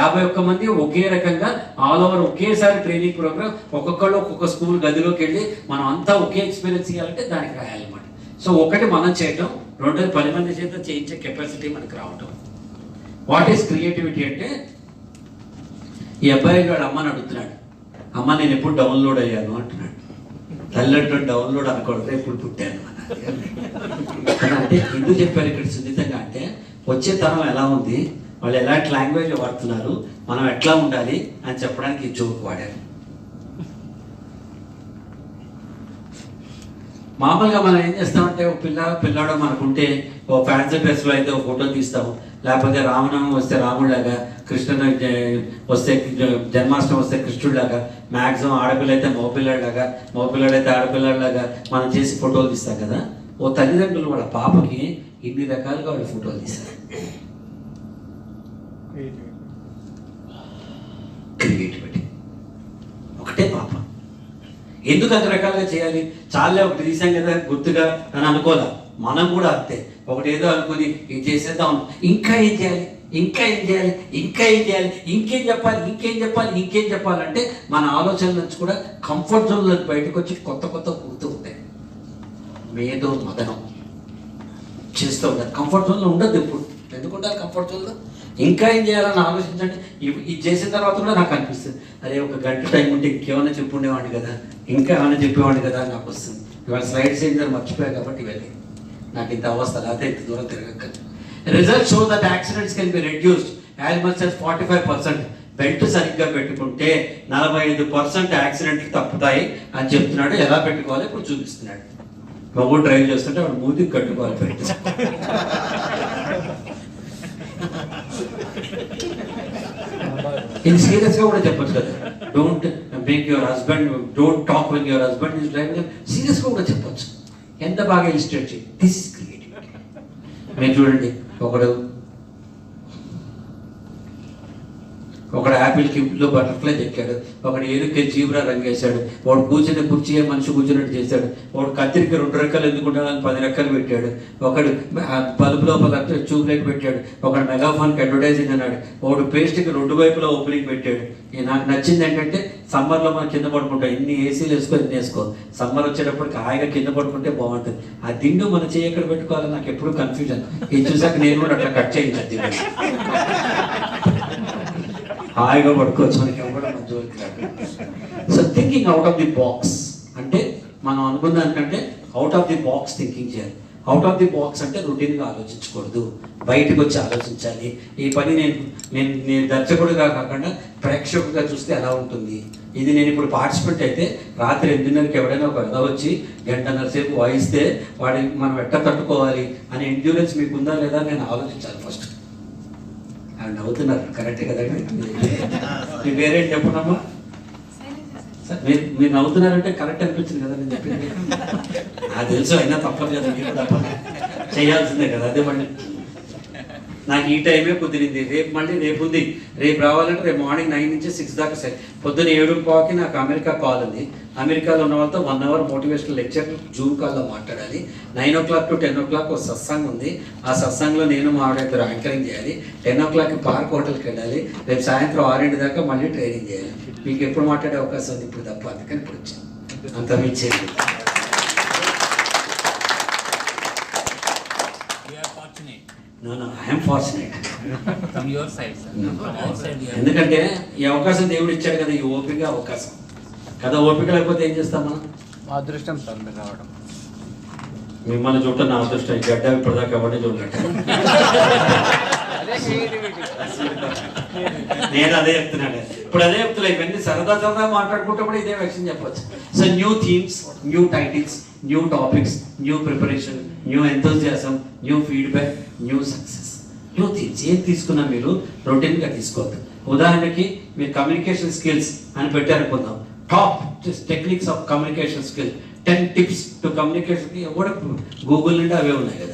Speaker 1: 51 మంది ఒకే రకంగా ఆల్ ఓవర్ ఒకేసారి ట్రైనింగ్ ప్రోగ్రామ్, ఒక్కొక్కళ్ళు ఒక్కొక్క స్కూల్ గదిలోకి వెళ్ళి మనం అంతా ఒకే ఎక్స్పీరియన్స్ ఇవ్వాలంటే దానికి రాయాలన్నమాట. సో ఒకటి మనం చేయటం, 10 మంది చేత చేయించే కెపాసిటీ మనకు రావటం. వాట్ ఈస్ క్రియేటివిటీ అంటే, ఈ అబ్బాయి వాడు అమ్మని అడుగుతున్నాడు, అమ్మ నేను ఎప్పుడు డౌన్లోడ్ అయ్యాను అంటున్నాడు. తల్లిదండ్రులు డౌన్లోడ్ అనకూడదు, ఎప్పుడు పుట్టాను అంటే ఎందుకు చెప్పారు ఇక్కడ సున్నితంగా అంటే, వచ్చే తరం ఎలా ఉంది, వాళ్ళు ఎలాంటి లాంగ్వేజ్ వాడుతున్నారు, మనం ఎట్లా ఉండాలి అని చెప్పడానికి ఈ జోక్ వాడారు. మామూలుగా మనం ఏం చేస్తామంటే, ఒక పిల్లాడు మనకుంటే ఓ ఫ్యాన్సీ డ్రెస్లో అయితే ఒక ఫోటో తీస్తాము, లేకపోతే రామనవమి వస్తే రాముడిలాగా, కృష్ణుడు వస్తే జన్మాష్టమి వస్తే కృష్ణుడిలాగా, మ్యాక్సిమం ఆడపిల్ల అయితే మగపిల్లాడిలాగా, మగపిల్లాడైతే ఆడపిల్లాడిలాగా మనం చేసి ఫోటోలు తీస్తాం కదా. ఓ తల్లిదండ్రులు వాళ్ళ పాపకి ఇన్ని రకాలుగా వాళ్ళు ఫోటోలు తీస్తారు. క్రియేటివిటీ. ఒకటే పాప, ఎందుకు అంత రకాలుగా చేయాలి? చాలే ఒకటి తీసాం కదా గుర్తుగా అని అనుకోలే. మనం కూడా అంతే, ఒకటి ఏదో అనుకుని ఇది చేసేద్దాం, ఇంకా ఏం చేయాలి, ఇంకా ఏం చేయాలి, ఇంకా ఏం చేయాలి, ఇంకేం చెప్పాలి, ఇంకేం చెప్పాలి, ఇంకేం చెప్పాలంటే మన ఆలోచనల నుంచి కూడా కంఫర్ట్ జోన్లో బయటకు వచ్చి కొత్త కొత్త పుడుతూ ఉంటాయి. మేధో మదనం చేస్తూ ఉంటారు. కంఫర్ట్ జోన్లో ఉండదు ఎప్పుడు. ఎందుకు ఉండాలి కంఫర్ట్ జోన్లో? ఇంకా ఏం చేయాలని ఆలోచించండి. ఇది చేసిన తర్వాత కూడా నాకు అనిపిస్తుంది, అరే ఒక గంట టైం ఉంటే ఇంకేమైనా చెప్పుండేవాడిని కదా, ఇంకా ఏమైనా చెప్పేవాడిని కదా అని నాకు వస్తుంది. ఇవాళ స్లైడ్స్ ఏం మర్చిపోయాయి కాబట్టి వెళ్ళి నాకు ఇంత అవస్థ, లేకపోతే ఇంత దూరం తిరగక. Result show that accidents can be reduced as much as 45%. Belt సరిగ్గా పెట్టుకుంటే 45% యాక్సిడెంట్లు తప్పుతాయి అని చెప్తున్నాడు. ఎలా పెట్టుకోవాలి ఇప్పుడు చూపిస్తున్నాడు. మగోడు డ్రైవ్ చేస్తుంటే వాడు మూతికి కట్టుకోవాలి బెల్ట్. ఇది సీరియస్గా కూడా చెప్పొచ్చు కదా, don't make your husband, don't talk when your husband is driving. సీరియస్గా కూడా చెప్పొచ్చు. ఎంత బాగా ఇలిస్ట్రేట్ చేయి. This is creativity. మీరు చూడండి, ఒకడు యాపిల్ క్యూబ్లో బటర్ఫ్లై చెక్కాడు, ఒకడు ఏనుకే జీబ్రా రంగేశాడు, వాడు కూర్చుని కుర్చీ మనిషి కూర్చున్నట్టు చేశాడు, వాడు కత్తిరికి 2 రెక్కలు ఎందుకు ఉండాలని 10 రెక్కలు పెట్టాడు, ఒకడు బల్బు లోపల ట్యూబ్ లైట్ పెట్టాడు, ఒకడు మెగాఫోన్కి అడ్వర్టైజింగ్ అన్నాడు, ఒకడు పేస్ట్కి 2 వైపులా ఓపెనింగ్ పెట్టాడు. నాకు నచ్చింది ఏంటంటే, సమ్మర్లో మనం కింద పడుకుంటాం, ఇన్ని ఏసీలు వేసుకో ఇన్ని వేసుకో, సమ్మర్ వచ్చేటప్పటికి హాయిగా కింద పడుకుంటే బాగుంటుంది. ఆ దిండు మన చేయి ఎక్కడ పెట్టుకోవాలని నాకు ఎప్పుడు కన్ఫ్యూజన్. ఇది చూసాక నేను కూడా అట్లా కట్ చేయింది ఆ దిండు, హాయిగా పడుకోవచ్చు, మనకి ఎవరు మంచి. So thinking out of the box అంటే, మనం అనుకున్న దానికంటే out of the box thinking చేయాలి. అవుట్ ఆఫ్ ది బాక్స్ అంటే రొటీన్గా ఆలోచించకూడదు, బయటకు వచ్చి ఆలోచించాలి. ఈ పని నేను దర్శకుడిగా కాకుండా ప్రేక్షకుడిగా చూస్తే ఎలా ఉంటుంది. ఇది నేను ఇప్పుడు పార్టిసిపెంట్ అయితే రాత్రి 8:30కి ఎవరైనా ఒక కథ వచ్చి 1.5 సేపు వాయిస్తే మనం ఎట్లా తట్టుకోవాలి అనే ఎండ్యూరెన్స్ మీకు ఉందా లేదా నేను ఆలోచించాలి ఫస్ట్. అవి నవ్వుతున్నారు, కరెక్టే కదండి. మీ పేరేంటి చెప్పనమ్మా? మీరు నవ్వుతున్నారంటే కరెక్ట్ అనిపించింది కదా నేను చెప్పింది. నాకు తెలుసు, అయినా తప్పదు కదా, మీరు తప్ప చేయాల్సిందే కదా. అదే మళ్ళీ నాకు ఈ టైమే కుదిరింది, రేపు ఉంది, రేపు రావాలంటే రేపు మార్నింగ్ 9 నుంచి 6 దాకా సరే. పొద్దున్న 7:15కి నాకు అమెరికా కాల్ ఉంది. అమెరికాలో ఉన్న వాళ్ళతో 1 అవర్ మోటివేషనల్ లెక్చర్ జూమ్ కాల్లో మాట్లాడాలి. 9 o'clock to 10 o'clock ఒక సత్సంగ్ ఉంది. ఆ సత్సంగ్లో నేను మా ఆవిడ యాంకరింగ్ చేయాలి. 10 o'clockకి పార్క్ హోటల్కి వెళ్ళాలి. రేపు సాయంత్రం 6 దాకా మళ్ళీ ట్రైనింగ్ చేయాలి. మీకు ఎప్పుడు మాట్లాడే అవకాశం ఉంది ఇప్పుడు తప్ప, అందుకని ఇప్పుడు వచ్చాను. అంత మించేది. No, I am fortunate.
Speaker 2: From your side, sir.
Speaker 1: ఎందుకంటే ఈ అవకాశం దేవుడు ఇచ్చాడు కదా, ఈ ఓపిక అవకాశం. కదా ఓపిక లేకపోతే ఏం చేస్తాం మనం?
Speaker 2: మా అదృష్టం సార్ మీరు రావడం.
Speaker 1: మిమ్మల్ని చూడటం నా అదృష్టం. ఈ గడ్డ ఇప్పటిదాకా ఎవరిని చూడలేదు.
Speaker 2: అదే క్రియేటివిటీ.
Speaker 1: నేను అదే చెప్తున్నాను. ఇప్పుడు అదే చెప్తున్నా. ఇవన్నీ సరదా సరదా మాట్లాడుకుంటే కూడా ఇదే విషయం చెప్పొచ్చు. So new themes, new titles, new topics, new preparation, new enthusiasm, new feedback, new success. New themes ఏం తీసుకున్నా మీరు రొటీన్గా తీసుకోవద్దు. ఉదాహరణకి మీరు కమ్యూనికేషన్ స్కిల్స్ అని పెట్టారనుకుందాం. Top techniques of communication skill, 10 tips to communication. కూడా గూగుల్ నుండి అవే ఉన్నాయి కదా.